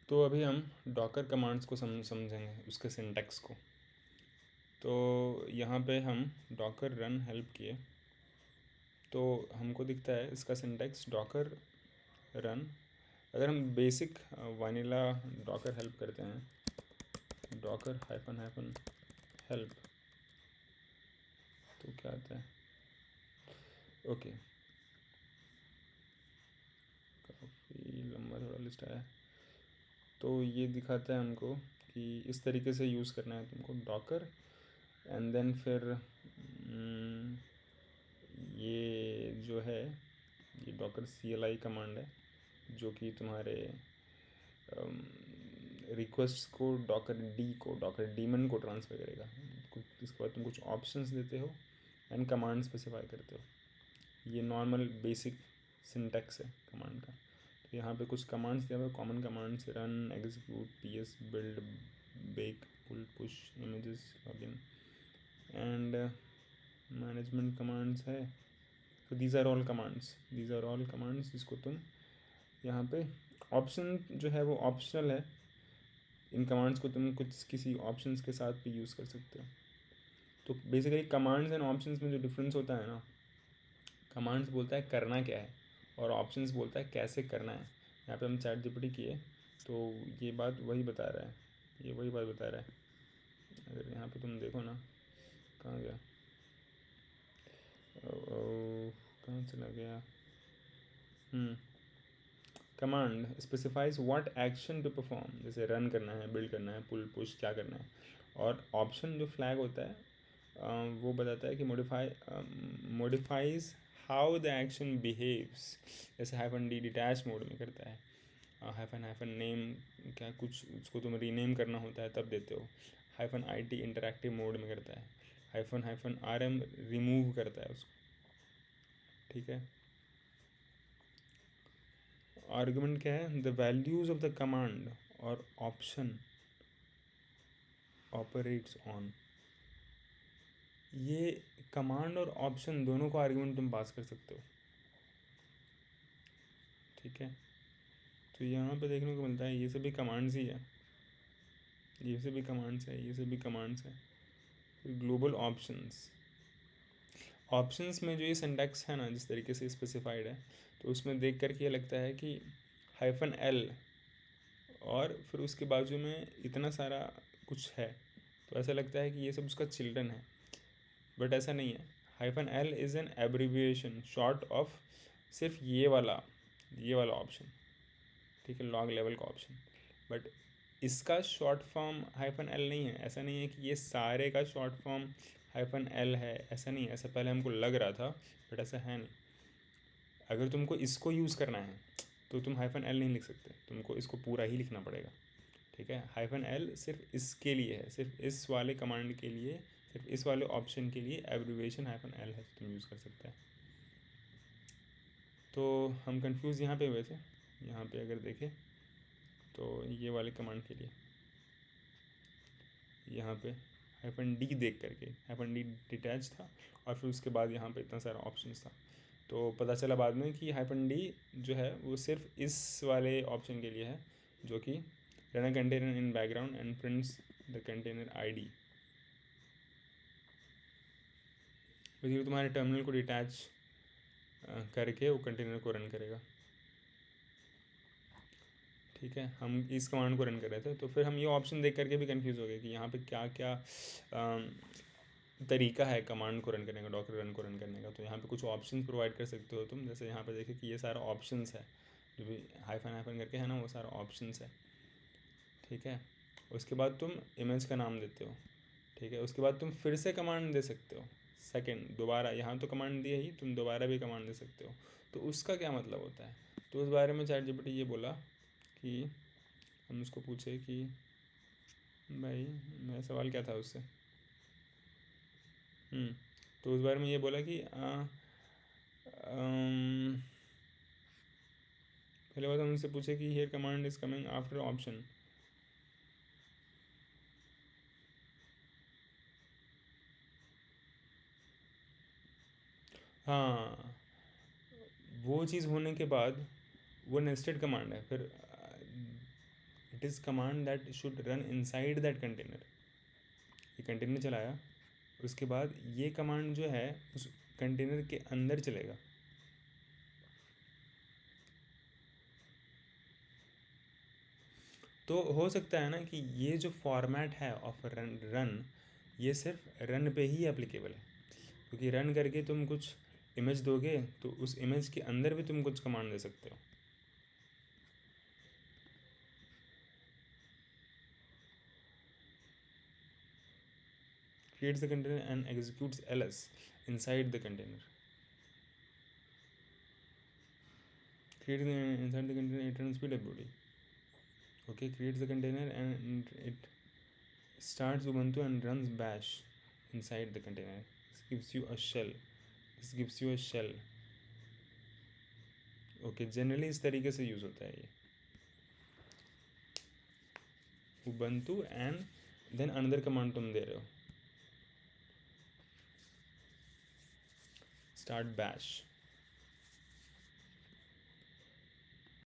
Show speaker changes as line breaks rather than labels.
तो अभी हम डॉकर कमांड्स को समझेंगे, उसके सिंटैक्स को। तो यहाँ पे हम डॉकर रन हेल्प किए तो हमको दिखता है इसका सिंटैक्स डॉकर रन। अगर हम बेसिक वानिला डॉकर हेल्प करते हैं, डॉकर हाइफन हाइफन हेल्प, तो क्या आता है? ओके, काफ़ी लंबा थोड़ा लिस्ट आया। तो ये दिखाता है हमको कि इस तरीके से यूज़ करना है तुमको डॉकर, एंड देन फिर ये जो है ये डॉकर CLI कमांड है जो कि तुम्हारे रिक्वेस्ट को डॉकर डीमन को ट्रांसफ़र करेगा। इसके बाद तुम कुछ ऑप्शंस देते हो एंड कमांड स्पेसिफाई करते हो। ये नॉर्मल बेसिक सिंटैक्स है कमांड का। तो यहाँ पे कुछ कमांड्स दिया हुआ है, common commands run, execute, PS, build, bake, pull, push, images, login and management commands है। तो दीज आर ऑल कमांड्स जिसको तुम यहाँ पे ऑप्शन जो है वो ऑप्शनल है। इन कमांड्स को तुम कुछ किसी ऑप्शंस के साथ भी यूज़ कर सकते हो। तो बेसिकली कमांड्स एंड ऑप्शंस में जो डिफरेंस होता है ना, कमांड्स बोलता है करना क्या है और ऑप्शंस बोलता है कैसे करना है। यहाँ पे हम चैट जीपीटी किए तो ये बात वही बता रहा है, ये वही बात बता रहा है। अगर यहाँ पे तुम देखो ना, कहाँ गया, कहाँ चला गया, command specifies what action to perform, जैसे रन करना है, बिल्ड करना है, पुल पुश क्या करना है। और ऑप्शन जो फ्लैग होता है वो बताता है कि modifies how the action behaves. जैसे हाइफन डी डिटैच मोड में करता है, हाइफन हाइफन नेम क्या कुछ उसको तुम रीनेम करना होता है तब देते हो। हाइफन IT इंटरैक्टिव मोड में करता है, हाइफन हाइफन RM रिमूव करता है उसको। ठीक है, आर्गुमेंट क्या है, the values of the command और ऑप्शन ऑपरेट्स ऑन। ये कमांड और ऑप्शन दोनों को आर्गुमेंट तुम पास कर सकते हो। ठीक है, तो यहाँ पे देखने को मिलता है ये सभी कमांड्स ही है, ये सभी कमांड्स है, ये सभी कमांड्स है। फिर ग्लोबल ऑप्शंस में जो ये सिंटैक्स है ना जिस तरीके से स्पेसिफाइड है, तो उसमें देख करके ये लगता है कि -L और फिर उसके बाजू में इतना सारा कुछ है, तो ऐसा लगता है कि ये सब उसका चिल्ड्रन है, बट ऐसा नहीं है। -L is an abbreviation short of सिर्फ ये वाला ऑप्शन। ठीक है, लॉग लेवल का ऑप्शन, बट इसका शॉर्ट फॉर्म -L नहीं है। ऐसा नहीं है कि ये सारे का शॉर्ट फॉर्म -L है, ऐसा नहीं है। ऐसा पहले हमको लग रहा था, बट ऐसा है नहीं। अगर तुमको इसको यूज़ करना है तो तुम -L नहीं लिख सकते, तुमको इसको पूरा ही लिखना पड़ेगा। ठीक है, -L सिर्फ इसके लिए है, सिर्फ इस वाले कमांड के लिए, सिर्फ इस वाले ऑप्शन के लिए एब्रीविएशन -L है, तुम यूज़ कर सकते हैं। तो हम कंफ्यूज यहाँ पे हुए थे। यहाँ पे अगर देखें तो ये वाले कमांड के लिए यहाँ पे -D देख करके, -D डिटैच था और फिर उसके बाद यहाँ पे इतना सारा ऑप्शंस था। तो पता चला बाद में कि -D जो है वो सिर्फ इस वाले ऑप्शन के लिए है, जो कि run a container in background and prints the container ID। Basically तुम्हारे टर्मिनल को डिटैच करके वो कंटेनर को रन करेगा। ठीक है, हम इस कमांड को रन कर रहे थे, तो फिर हम ये ऑप्शन देख करके भी कंफ्यूज हो गए कि यहाँ पे क्या क्या तरीका है कमांड को रन करने का, डॉकर रन को रन करने का। तो यहाँ पे कुछ ऑप्शन प्रोवाइड कर सकते हो तुम, जैसे यहाँ पे देखिए कि ये सारा ऑप्शंस है, जो भी हाइफन हाइफन करके है ना, वो सारा ऑप्शंस है। ठीक है, उसके बाद तुम इमेज का नाम देते हो। ठीक है, उसके बाद तुम फिर से कमांड दे सकते हो, सेकेंड दोबारा। यहाँ तो कमांड दिए ही, तुम दोबारा भी कमांड दे सकते हो। तो उसका क्या मतलब होता है, तो उस बारे में चैट जीपीटी ये बोला कि हम उसको पूछे कि भाई मेरा सवाल क्या था उससे। तो उस बारे में ये बोला कि पहले बात हम उनसे पूछे कि here command is coming after option. हाँ, वो चीज़ होने के बाद वो नेस्टेड कमांड है। फिर it is command that should run inside that container. ये कंटेनर चलाया, उसके बाद ये कमांड जो है उस कंटेनर के अंदर चलेगा. तो हो सकता है ना कि ये जो फॉर्मेट है ऑफ रन ये सिर्फ रन पे ही एप्लीकेबल है, क्योंकि रन करके तुम कुछ इमेज दोगे तो उस इमेज के अंदर भी तुम कुछ कमांड दे सकते हो. Creates the container and executes ls inside the container. Creating inside the container, it runs pwd. Okay, creates the container and it starts ubuntu and runs bash inside the container. This gives you a shell. Okay, generally इस तरीके से use होता है ये ubuntu and then another command तुम दे रहे हो, start bash.